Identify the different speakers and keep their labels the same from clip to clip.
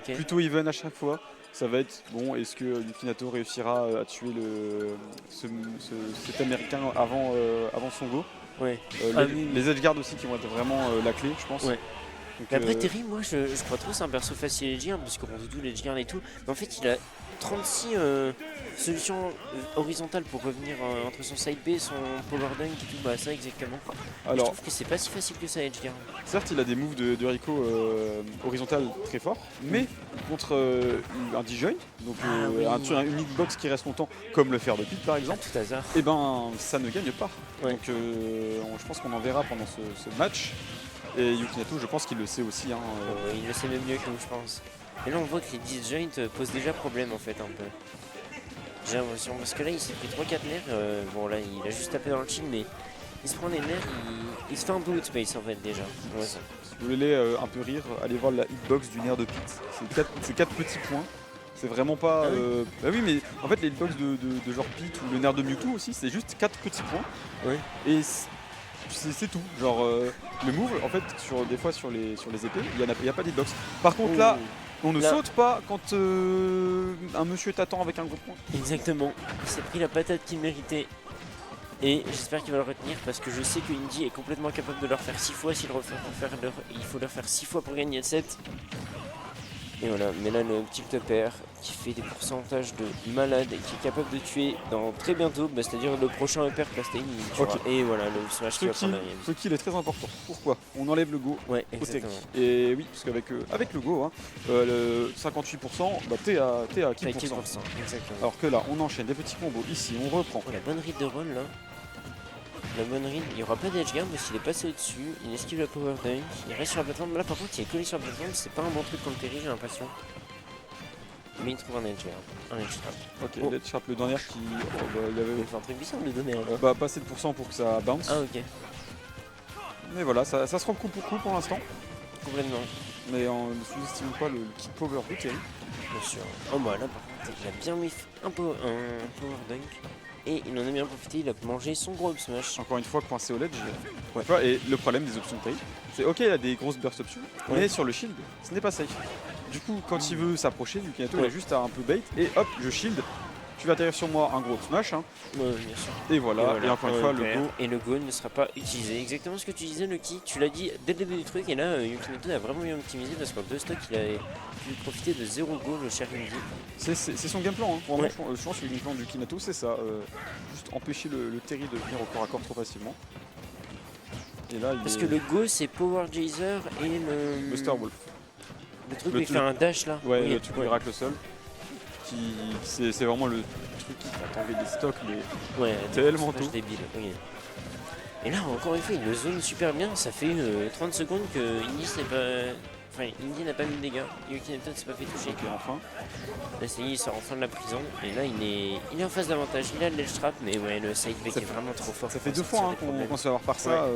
Speaker 1: plutôt even à chaque fois. Ça va être, bon, est-ce que Yukinato réussira à tuer cet américain avant son go.
Speaker 2: Oui.
Speaker 1: Les edgeguards aussi qui vont être vraiment la clé, je pense.
Speaker 2: Ouais.
Speaker 1: Donc,
Speaker 2: Mais après Terry, moi je crois trop c'est un perso facile edgeguard parce qu'on fait tout l'edgeguard et tout. Mais en fait il a 36 solutions horizontales pour revenir entre son side B, son power dunk et tout, bah ça exactement. Et je trouve que c'est pas si facile que ça edgeguard.
Speaker 1: Certes il a des moves de Rico horizontal très forts, mais contre un D-joint, donc une hitbox qui reste longtemps, comme le fer de pit par exemple,
Speaker 2: tout hasard.
Speaker 1: Et ben ça ne gagne pas.
Speaker 2: Ouais.
Speaker 1: Donc je pense qu'on en verra pendant ce match. Et Yukinato, je pense qu'il le sait aussi.
Speaker 2: Il le sait même mieux que nous, je pense. Et là, on voit que les disjoints posent déjà problème, en fait, un peu. J'ai l'impression, parce que là, il s'est pris 3-4 nerfs. Bon, là, il a juste tapé dans le chill, mais il se prend les nerfs, il se fait un peu outspace, en fait, déjà. Ouais,
Speaker 1: si vous voulez un peu rire, allez voir la hitbox du nerf de pit. C'est 4 petits points. C'est vraiment pas... Bah oui, mais en fait, les hitbox de genre pit ou le nerf de Mewtwo aussi, c'est juste 4 petits points.
Speaker 2: Ouais.
Speaker 1: Et c'est tout. Genre, le move, en fait, des fois sur les épées, il n'y a pas d'hitbox. Par contre, là, on ne saute pas quand un monsieur t'attend avec un gros point.
Speaker 2: Exactement. Il s'est pris la patate qu'il méritait. Et j'espère qu'il va le retenir parce que je sais que Indy est complètement capable de le refaire 6 fois. Il faut le refaire 6 fois pour gagner le set. Et voilà, mais là le petit topper qui fait des pourcentages de malade et qui est capable de tuer dans très bientôt, c'est-à-dire le prochain upper Plastain, et voilà le smash qui va prendre la game.
Speaker 1: Ce kill est très important. Pourquoi? On enlève le go
Speaker 2: au
Speaker 1: tech. Et oui, parce qu'avec le go, le 58%, bah t'es à kill %.
Speaker 2: Exactement.
Speaker 1: Alors que là, on enchaîne des petits combos ici, on reprend.
Speaker 2: La bonne read de roll là. La bonne read, il n'y aura pas d'edgeguard parce qu'il est passé au-dessus, il esquive la power dunk, il reste sur la plateforme. Là par contre il est collé sur la plateforme, c'est pas un bon truc contre Terry, j'ai l'impression. Mais il trouve un edgeguard, un edge trap.
Speaker 1: Ok, l'edge trap, le dernier qui... il avait
Speaker 2: fait un truc bizarre de donner.
Speaker 1: Pas assez de pourcent pour que ça bounce.
Speaker 2: Ah ok.
Speaker 1: Mais voilà, ça se rend coup pour l'instant.
Speaker 2: Complètement.
Speaker 1: Mais on ne sous-estime pas le kick power de Terry.
Speaker 2: Bien sûr. Oh bah là par contre il a bien mis un power dunk. Et il en a bien profité, il a mangé son gros up smash.
Speaker 1: Encore une fois, coincé au ledge. Et le problème des options de Terry, c'est ok, il a des grosses burst options, mais sur le shield, ce n'est pas safe. Du coup, quand il veut s'approcher, Yukinato il a juste à un peu bait, et hop, je shield. Tu vas atterrir sur moi un gros smash. Bien
Speaker 2: sûr.
Speaker 1: Et voilà, et encore une fois, le go.
Speaker 2: Et le go ne sera pas utilisé. Exactement ce que tu disais, Lucky. Tu l'as dit dès le début du truc. Et là, Yukinato a vraiment bien optimisé parce qu'en 2 stocks, il a pu profiter de 0 go, le cher Indy.
Speaker 1: C'est son game plan. Je pense que le game plan du Yukinato, c'est ça. Juste empêcher le Terry de venir au corps à corps trop facilement. Et là,
Speaker 2: parce que le go, c'est Power Geyser et le.
Speaker 1: Buster Wolf.
Speaker 2: Le truc où il fait un dash là.
Speaker 1: Ouais, le truc où il racle le sol. C'est vraiment le truc qui va t'enlever des stocks, mais tellement tôt.
Speaker 2: Débile. Et là, encore une fois, il le zone super bien. Ça fait 30 secondes que Indy n'a pas mis de dégâts. Yukinato ne s'est pas fait toucher.
Speaker 1: Enfin.
Speaker 2: Là, ça y est, il sort enfin de la prison. Et là, il est en phase d'avantage. Il a le ledge trap, mais le side B est vraiment trop fort.
Speaker 1: Ça fait 2 fois qu'on se fait avoir par ça.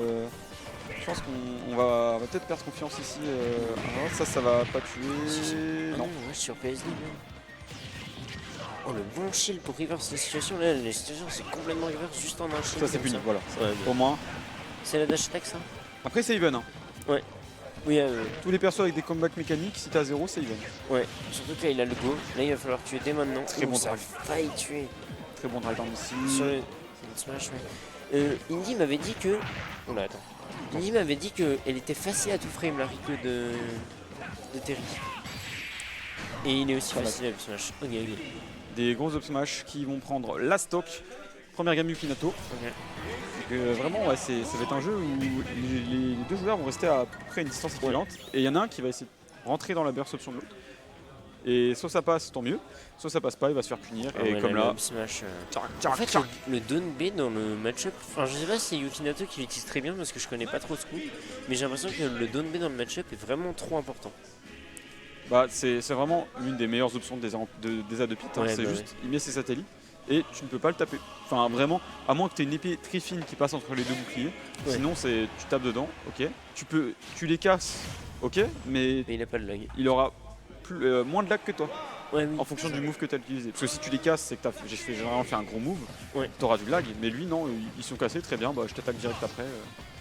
Speaker 1: Je pense qu'on va peut-être perdre confiance ici. Ça va pas tuer.
Speaker 2: Non, moi je suis sur PSD. Oh, le bon shield pour reverse la situation. Là, la situation c'est complètement reverse juste en un shield.
Speaker 1: Ça c'est puni, voilà. Au moins.
Speaker 2: C'est la dash attack ça.
Speaker 1: Après c'est even.
Speaker 2: Ouais. Oui,
Speaker 1: tous les persos avec des comebacks mécaniques, si t'as 0, c'est even.
Speaker 2: Ouais, surtout que là il a le go. Là il va falloir tuer dès maintenant.
Speaker 1: Très bon drive.
Speaker 2: Ça va y tuer.
Speaker 1: Très bon drive ici.
Speaker 2: Sur le smash, Indy m'avait dit que. Oh là, attends. Indy m'avait dit qu'elle était facile à tout frame la Rico de Terry. Et il est aussi facile à smash. Ok.
Speaker 1: Des gros up smash qui vont prendre la stock. Première game Yukinato. Vraiment, ça va être un jeu où les deux joueurs vont rester à peu près une distance équivalente. Et il y en a un qui va essayer de rentrer dans la burst option de l'autre. Et soit ça passe, tant mieux. Soit ça passe pas, il va se faire punir. Et comme là,
Speaker 2: smash, en fait, le down B dans le match-up, enfin je sais pas si c'est Yukinato qui l'utilise très bien parce que je connais pas trop ce coup, mais j'ai l'impression que le down B dans le match-up est vraiment trop important.
Speaker 1: Bah, c'est vraiment l'une des meilleures options des A2 pit. C'est juste, il met ses satellites et tu ne peux pas le taper. Enfin, vraiment, à moins que tu aies une épée très fine qui passe entre les deux boucliers. Sinon, tu tapes dedans, ok. Tu les casses, ok, mais
Speaker 2: il n'a pas de lag.
Speaker 1: Il aura moins de lag que toi. En fonction du move que tu as utilisé. Parce que si tu les casses, c'est que j'ai généralement fait un gros move, tu auras du lag. Mais lui, non, ils sont cassés, très bien, bah, je t'attaque direct après.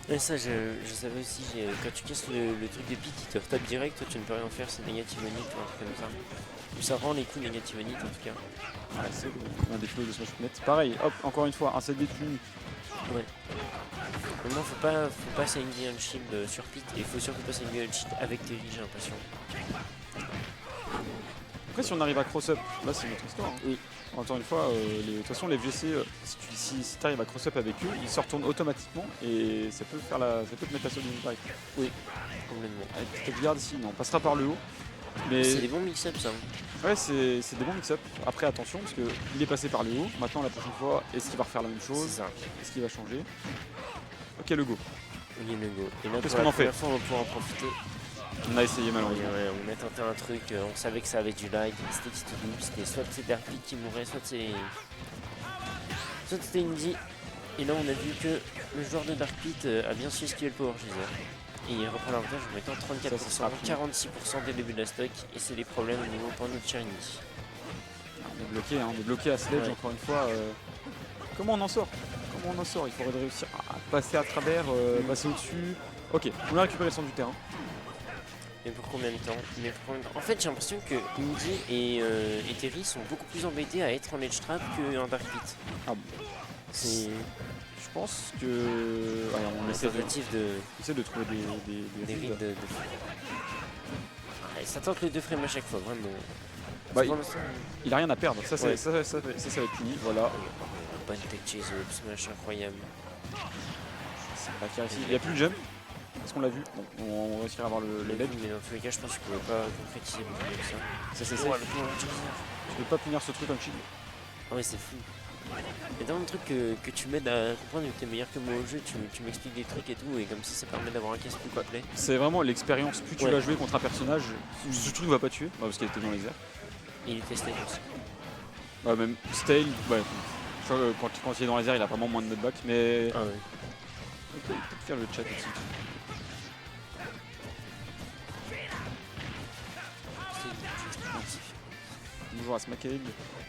Speaker 2: Et ça, je savais aussi, quand tu casses le truc de pit, il te retape direct, toi tu ne peux rien faire, c'est négative hit ou un truc comme ça. Ou ça rend les coups négative hit en tout cas.
Speaker 1: Ouais, c'est un des flots de Smash Net. Pareil, hop, encore une fois, un set puni.
Speaker 2: Ouais. Maintenant, faut pas s'aligner un shield sur pit, et il faut surtout pas s'aligner un shield avec Terry, j'ai l'impression.
Speaker 1: Après, si on arrive à cross-up, là c'est notre histoire. Hein.
Speaker 2: Oui.
Speaker 1: Encore une fois, de toute façon, les FGC, si tu arrives à cross-up avec eux, ils se retournent automatiquement et ça peut, ça peut te mettre la seconde pareil.
Speaker 2: Oui, complètement.
Speaker 1: Avec peut-être garde ici, non, on passera par le haut. Mais
Speaker 2: c'est des bons mix-ups ça.
Speaker 1: Ouais, c'est des bons mix-up. Après, attention, parce qu'il est passé par le haut. Maintenant, la prochaine fois, est-ce qu'il va refaire la même chose? Est-ce qu'il va changer? Ok, le go.
Speaker 2: Oui, le go. Et là,
Speaker 1: qu'est-ce qu'on en fait?
Speaker 2: Fois, on va pouvoir en profiter.
Speaker 1: On a essayé malheureusement.
Speaker 2: Ouais, on a tenté un truc, on savait que ça avait du lag, c'était qui double, c'était soit c'est Dark Pit qui mourait, soit c'était Indy. Et là on a vu que le joueur de Dark Pit a bien su esquiver le power geyser. Et il reprend l'avantage en mettant 34%, 46% dès le début de la stock, et c'est des problèmes au niveau pour notre cher Indy.
Speaker 1: On est bloqué, hein, on est bloqué à Sledge encore une fois. Comment on en sort? Comment on en sort? Il faudrait réussir à passer à travers, passer au-dessus. Ok, on a récupéré le centre du terrain.
Speaker 2: Mais pour combien de temps? En fait, j'ai l'impression que Indy et Terry sont beaucoup plus embêtés à être en edge trap qu'en Dark Pit.
Speaker 1: Ah bon.
Speaker 2: C'est...
Speaker 1: Je pense que... Ouais, on essaie de trouver des
Speaker 2: rides de... Ouais, ça tente le 2 frames à chaque fois, vraiment.
Speaker 1: Bah, il a rien à perdre, ça, ça va être fini, voilà.
Speaker 2: Bonne tech chase, smash incroyable.
Speaker 1: Il n'y a plus de jump. Est-ce qu'on l'a vu? Bon, on réussira à avoir le LED.
Speaker 2: Mais dans tous les cas, je pense qu'il ne pouvait pas concrétiser beaucoup comme ça.
Speaker 1: C'est safe. Je peux pas punir ce truc en shield.
Speaker 2: Ah ouais, c'est fou. Et dans le truc que tu m'aides à comprendre que tu es meilleur que moi au jeu, tu m'expliques des trucs et tout, et comme ça permet d'avoir un casse plus complet.
Speaker 1: C'est vraiment l'expérience. Plus tu vas jouer contre un personnage, ce truc va pas tuer, parce qu'il était dans les airs.
Speaker 2: Et il était stale aussi.
Speaker 1: Ouais, même stale, ouais. Je crois que quand il est dans les airs, il a vraiment moins de nutback, mais.
Speaker 2: Ah ouais.
Speaker 1: On peut peut-être faire le chat aussi. Bonjour à Smackade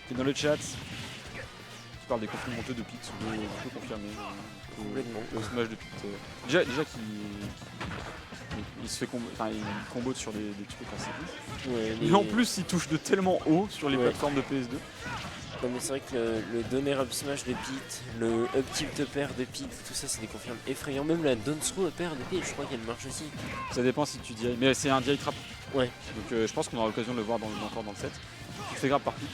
Speaker 1: qui est dans le chat. Qui parle des conflits monteux de Pit, je peux confirmer.
Speaker 2: Complètement.
Speaker 1: Le smash de Pit. Déjà il se fait combo sur des trucs assez vite. Ouais, et en plus il touche de tellement haut sur les plateformes de PS2.
Speaker 2: Non mais c'est vrai que le donner up smash de Pit, le up tilt up air de Pit, tout ça c'est des confirmes effrayants. Même la down throw up air de Pit, je crois qu'elle marche aussi.
Speaker 1: Ça dépend si tu DI, mais c'est un DI trap.
Speaker 2: Ouais.
Speaker 1: Donc je pense qu'on aura l'occasion de le voir encore dans le set. Tu fais grave par Pit,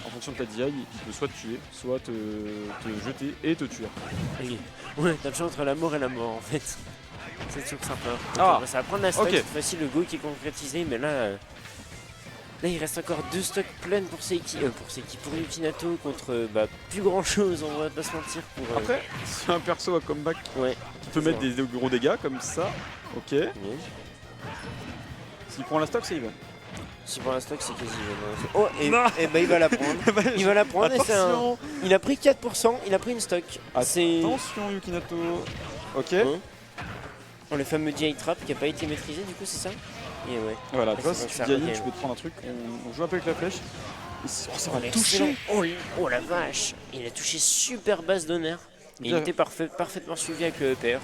Speaker 1: en fonction de ta DI, il peut soit te tuer, soit te jeter et te tuer.
Speaker 2: Ouais, t'as le choix entre la mort et la mort en fait. C'est sûr que sympa.
Speaker 1: Ah,
Speaker 2: ça va prendre la stock, cette fois-ci le go qui est concrétisé, mais là il reste encore 2 stocks pleines pour Seiki, pour Yukinato contre plus grand chose, on va pas se mentir.
Speaker 1: Après, c'est un perso à comeback qui peut mettre des gros dégâts comme ça, ok. S'il prend la stock, c'est even.
Speaker 2: S'il prend la stock, c'est quasi even. Oh, et bah il va la prendre. Il va la prendre et c'est un... Il a pris 4%, il a pris une stock.
Speaker 1: Attention Yukinato. Ok.
Speaker 2: Le fameux DI trap qui a pas été maîtrisé, du coup, c'est ça? Et ouais.
Speaker 1: Voilà, toi si tu DI, tu peux te prendre un truc, on joue un peu avec la flèche. Ça va toucher.
Speaker 2: Oh la vache. Il a touché super basse d'honneur. Et il était parfaitement suivi avec le EPR.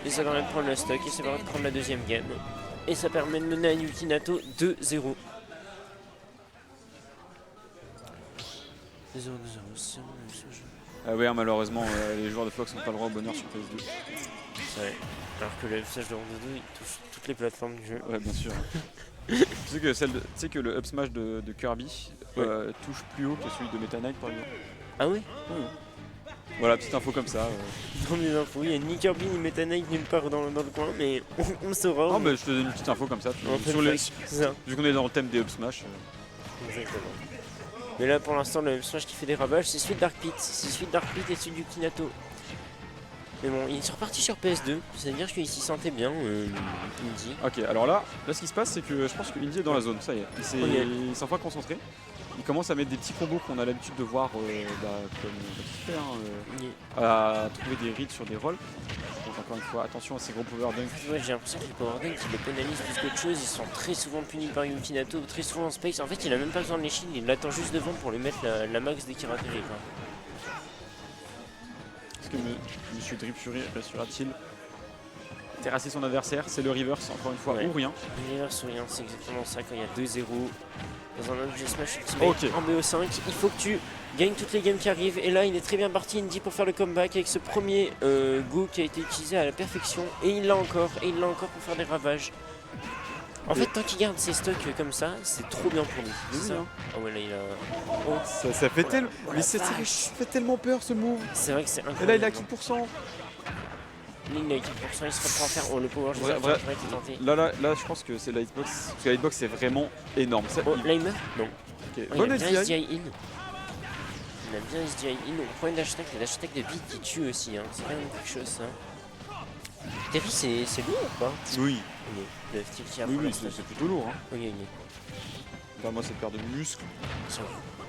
Speaker 2: Et ça permet de prendre la stock et ça permet de prendre la deuxième game. Et ça permet de mener à Yukinato 2-0. 2-0, c'est bon ce jeu.
Speaker 1: Ah ouais, malheureusement, les joueurs de Fox n'ont pas le droit au bonheur sur PS2.
Speaker 2: C'est vrai. Alors que le F-Smash de Rondodo, il touche toutes les plateformes du jeu.
Speaker 1: Ouais, bien sûr. Tu sais que le up smash de Kirby touche plus haut que celui de Meta Knight par exemple.
Speaker 2: Ah oui?
Speaker 1: Voilà, petite info comme ça.
Speaker 2: Dans mes infos, il n'y a ni Kirby ni Meta Knight nulle part dans le coin, mais on saura.
Speaker 1: Non, mais je te donne une petite info comme ça. Vu qu'on est dans le thème des up smash.
Speaker 2: Exactement. Mais là pour l'instant, le up smash qui fait des ravages, c'est celui de Dark Pit. C'est celui de Dark Pit et celui du Yukinato. Mais bon, il est reparti sur PS2, c'est-à-dire qu'il s'y sentait bien, Indy.
Speaker 1: Ok, alors là ce qui se passe, c'est que je pense que Indy est dans la zone, ça y est. Il s'est enfin concentré. Il commence à mettre des petits combos qu'on a l'habitude de voir comme il fait, à trouver des reads sur des rolls. Donc encore une fois, attention à ces gros power dunks.
Speaker 2: Ouais, j'ai l'impression que les power dunks, il les pénalise plus qu'autre chose. Ils sont très souvent punis par Yukinato, très souvent en space. En fait, il a même pas besoin de les shields, il l'attend juste devant pour lui mettre la max dès qu'il atterrit.
Speaker 1: Est-ce que Monsieur Drip Fury réussira-t-il terrasser son adversaire. C'est le reverse, encore une fois, ou rien.
Speaker 2: Le reverse ou rien, c'est exactement ça quand il y a 2-0 dans un objet smash ultimate en BO5. Il faut que tu gagnes toutes les games qui arrivent. Et là, il est très bien parti, Indy, pour faire le comeback avec ce premier go qui a été utilisé à la perfection. Et il l'a encore, pour faire des ravages. En fait, tant qu'il garde ses stocks comme ça, c'est trop bien pour lui.
Speaker 1: Oui,
Speaker 2: ça.
Speaker 1: hein.
Speaker 2: Ah ouais, là, il a...
Speaker 1: Ça fait tellement... Mais ça fait tellement peur, ce move.
Speaker 2: C'est vrai que c'est incroyable.
Speaker 1: Et là, il a qui %.
Speaker 2: Il a 4%, il se reprend à faire le power juste
Speaker 1: Vrai,
Speaker 2: qui est tenté.
Speaker 1: Là, je pense que c'est la hitbox. Parce que la hitbox, c'est vraiment énorme. Ça,
Speaker 2: là, il meurt. Non.
Speaker 1: Okay.
Speaker 2: Oh,
Speaker 1: Bonne
Speaker 2: il a bien SDI
Speaker 1: SDI.
Speaker 2: in. Il a bien SDI in. Le problème d'hashtag, c'est l'hashtag de beat qui tue aussi. Hein. C'est quand même quelque chose, ça. Terry, c'est lourd ou pas?
Speaker 1: Oui.
Speaker 2: Ok. Le style qui a
Speaker 1: Oui, c'est plutôt lourd. Hein.
Speaker 2: Ok.
Speaker 1: Enfin, moi, cette paire de muscles.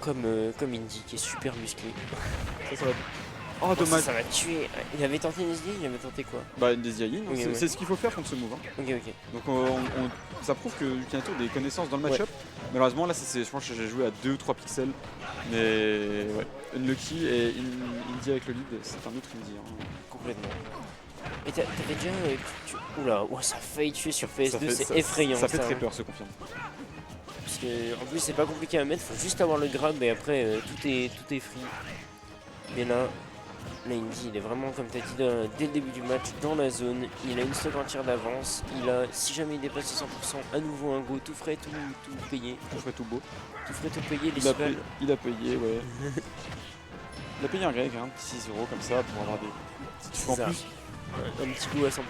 Speaker 2: Comme Indy qui est super musclé.
Speaker 1: Ça va. Oh, dommage.
Speaker 2: Ça va tuer. Il avait tenté une SDI, il avait tenté quoi?
Speaker 1: Bah, une SDI,
Speaker 2: okay,
Speaker 1: c'est ce qu'il faut faire contre ce move. Hein.
Speaker 2: Ok.
Speaker 1: Donc, ça prouve que Yukinato a des connaissances dans le match-up. Malheureusement, là, je pense que j'ai joué à 2 ou 3 pixels. Mais ouais, Unlucky et Indy avec le lead, c'est un autre Indy. Hein.
Speaker 2: Complètement. Et t'avais déjà... Oula, ça a failli tuer sur PS2, c'est effrayant.
Speaker 1: Ça fait très peur, se confirme.
Speaker 2: Parce que, en plus, c'est pas compliqué à mettre, faut juste avoir le grab et après, tout est free. Mais là, Indy, il est vraiment, comme tu as dit, dès le début du match, dans la zone. Il a une stock entière d'avance. Il a, si jamais il dépasse les 100%, à nouveau un go tout frais, tout payé.
Speaker 1: Tout frais, tout beau.
Speaker 2: Tout frais, tout payé.
Speaker 1: Il a payé, ouais. Il a payé un grec, hein, 6 € comme ça, pour avoir des petits trucs en plus.
Speaker 2: Un petit go à 100%.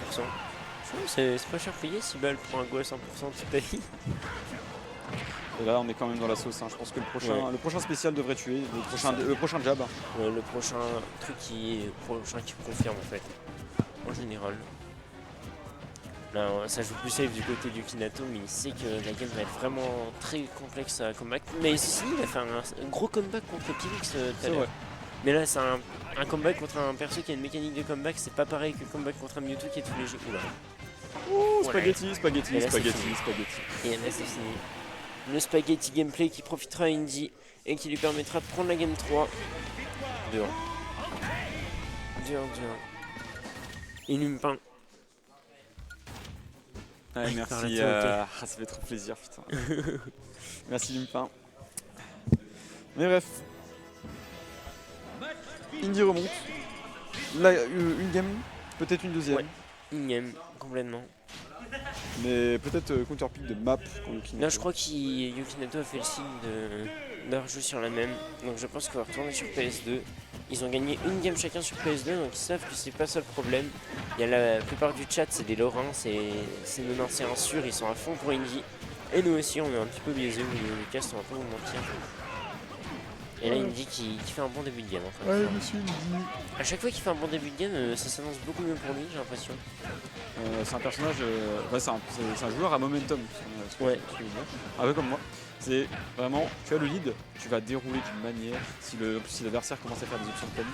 Speaker 2: C'est pas cher payé, 6 balles pour un go à 100%, tu payes.
Speaker 1: Et là, on est quand même dans la sauce. Hein. Je pense que le prochain spécial devrait tuer, le prochain jab.
Speaker 2: Ouais, le prochain truc qui confirme en fait, en général. Là, ça joue plus safe du côté du Yukinato, mais il sait que la game va être vraiment très complexe à comeback. Mais si, il a fait un gros comeback contre Pilix tout à l'heure. Mais là, c'est un comeback contre un perso qui a une mécanique de comeback, c'est pas pareil que le comeback contre un Mewtwo qui est tout léger.
Speaker 1: Ouh, spaghetti.
Speaker 2: Et là, c'est fini. Le spaghetti gameplay qui profitera à Indy et qui lui permettra de prendre la game 3. Dur. Et Lumpin.
Speaker 1: Ouais, merci, ça fait trop plaisir, putain. Merci Lumpin. Mais bref. Indy remonte. Là, une game, peut-être une deuxième.
Speaker 2: Ouais, une game, complètement.
Speaker 1: Mais peut-être counterpick de map pour Yukinato.
Speaker 2: Là, je crois que Yukinato a fait le signe de rejouer sur la même. Donc je pense qu'on va retourner sur PS2. Ils ont gagné une game chacun sur PS2, donc ils savent que c'est pas ça le problème. Il y a la plupart du chat, c'est des Lorrains, c'est nos anciens sûrs, ils sont à fond pour Indy. Et nous aussi, on est un petit peu biaisés au niveau du cast, on va pas vous mentir. Et là, Indy qui fait un bon début de game. En fait.
Speaker 1: Ouais, monsieur Indy.
Speaker 2: À chaque fois qu'il fait un bon début de game, ça s'annonce beaucoup mieux pour lui, j'ai l'impression.
Speaker 1: C'est un personnage, c'est un joueur à momentum.
Speaker 2: Ouais.
Speaker 1: Un peu comme moi. C'est vraiment, tu as le lead, tu vas dérouler d'une manière. Si l'adversaire commence à faire des options de panique,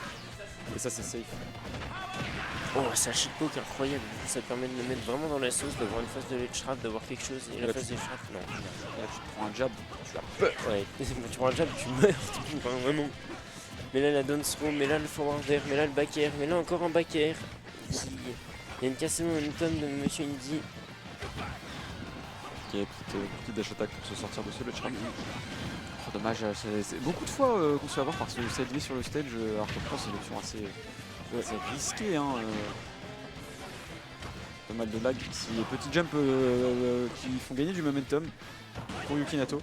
Speaker 1: et ça c'est safe.
Speaker 2: Oh, c'est un shitpoke incroyable. Ça te permet de le mettre vraiment dans la sauce, d'avoir une phase de ledge trap, d'avoir quelque chose. Et la phase de trap, non.
Speaker 1: Là, tu te prends un jab, tu as peur.
Speaker 2: Ouais, tu prends un jab, tu meurs, vraiment. Mais là, la down throw, mais là, le forward air, mais là, le back air, mais là, encore un back air. Il y a une cassée momentum de Monsieur Indy.
Speaker 1: Qui est petite dash attack pour se sortir de ce ledge trap. Oh, dommage, c'est beaucoup de fois qu'on se fait avoir parce que ça a sur le stage, alors que je pense que c'est une option assez risquée. Hein, pas mal de lag. Si les petits jumps qui font gagner du momentum pour Yukinato.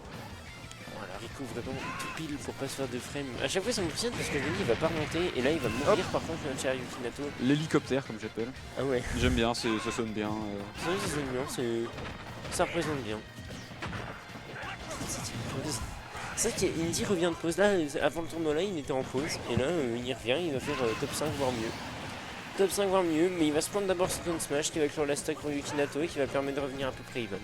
Speaker 2: Voilà, Rico vraiment tout pile pour pas se faire de frame. À chaque fois ça m'impressionne parce que Lenny il va pas remonter et là il va mourir par contre chez Yukinato.
Speaker 1: L'hélicoptère comme j'appelle.
Speaker 2: Ah ouais.
Speaker 1: J'aime bien, ça sonne bien.
Speaker 2: Ça sonne bien, ça représente bien. C'est vrai qu'Indy revient de pause là, avant le tournoi là il était en pause et là il y revient, il va faire top 5 voire mieux. Top 5 voire mieux, mais il va se prendre d'abord ce down smash qui va clore la stack pour Yukinato et qui va permettre de revenir à peu près even.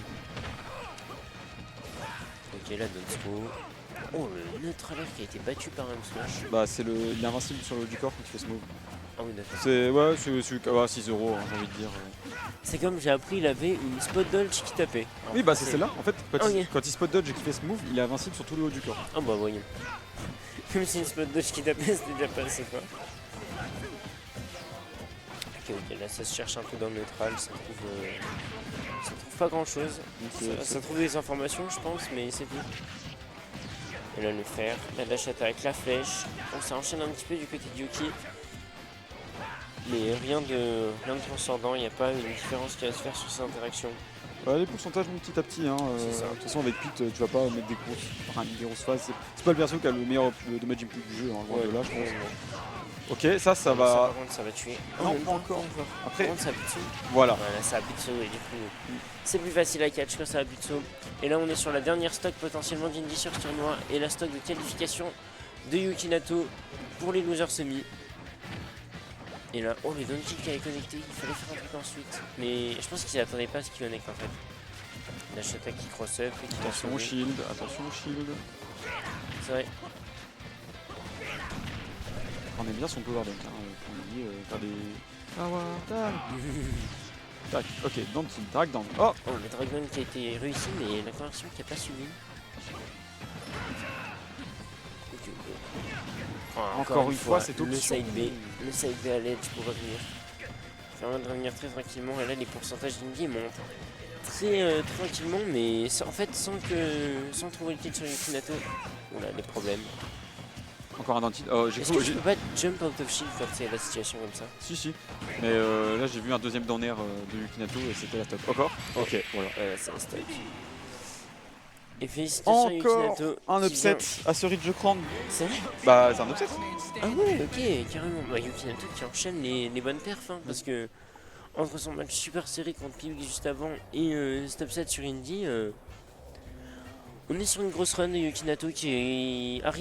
Speaker 2: Ok, la down throw. Oh, le neutralaire qui a été battu par un smash.
Speaker 1: Bah il est invincible sur le haut du corps quand il fait ce move.
Speaker 2: Ah oui d'accord.
Speaker 1: C'est 6 €, hein, j'ai envie de dire.
Speaker 2: C'est comme j'ai appris, il avait une spot dodge qui tapait.
Speaker 1: Oui bah c'est celle-là, en fait, quand il spot dodge et qu'il fait ce move, il est invincible sur tout le haut du corps.
Speaker 2: Ah bah voyons. Même si une spot dodge qui tapait, c'était déjà pas assez quoi. Ok, là ça se cherche un peu dans le neutral, ça trouve pas grand chose. Ça trouve des informations je pense, mais c'est tout. Et là le fer, la dash attaque, la flèche. Bon, ça enchaîne un petit peu du côté de Yuki. Mais rien de transcendant, il n'y a pas une différence qui va se faire sur ces interactions.
Speaker 1: Ouais, les pourcentages montent petit à petit. Hein.
Speaker 2: C'est ça.
Speaker 1: De toute façon, avec Pete, tu vas pas mettre des grosses phases. C'est pas le perso qui a le meilleur damage input du jeu, hein, loin de là, je pense. Ok, ça
Speaker 2: Ça,
Speaker 1: va.
Speaker 2: par contre, ça va tuer.
Speaker 1: Non,
Speaker 2: même
Speaker 1: pas encore. Après,
Speaker 2: Par contre, ça a Butsu.
Speaker 1: voilà.
Speaker 2: Voilà, ça a Butsu et du coup, c'est plus facile à catch quand ça a Butsu. Et là, on est sur la dernière stock potentiellement d'Indy sur tournoi et la stock de qualification de Yukinato pour les losers semi. Et là, oh, les down kick qui avait connecté, il fallait faire un truc ensuite. Mais je pense qu'ils n'attendaient pas ce qui connecte en fait. Dash attack qui cross-up et qui
Speaker 1: Attention au shield, attention au shield.
Speaker 2: C'est vrai.
Speaker 1: On aime bien son power dunk, hein, pour lui, faire des. Power dunk. Tac, ok, down tilt, drag down. Oh,
Speaker 2: Oh, le Dragon qui a été réussi, mais la conversion qui n'a pas suivi. Ok, ok. Oh,
Speaker 1: encore une fois, cette
Speaker 2: le
Speaker 1: option.
Speaker 2: side B. Le side B à l'edge pour revenir. Ça permet de revenir très tranquillement. Et là, les pourcentages d'Indy montent très tranquillement, mais en fait, sans trouver le kill sur Yukinato. Oula, des problèmes.
Speaker 1: encore un down tilt. Oh,
Speaker 2: Est-ce que tu peux pas jump out of shield quand c'est la situation comme ça?
Speaker 1: Si. Mais là, j'ai vu un deuxième down air de Yukinato et c'était la top. Encore. Ok, voilà.
Speaker 2: C'est la stock. Et félicitations à
Speaker 1: Encore
Speaker 2: Yukinato.
Speaker 1: un
Speaker 2: qui
Speaker 1: upset
Speaker 2: vient-
Speaker 1: à ce Ridge Crown.
Speaker 2: C'est vrai?
Speaker 1: Bah, c'est un upset.
Speaker 2: Ah ouais, ok, carrément. Bah, Yukinato qui enchaîne les bonnes perfs, hein, parce que entre son match super serré contre Piwik juste avant et cet upset sur Indy, on est sur une grosse run de Yukinato qui arrive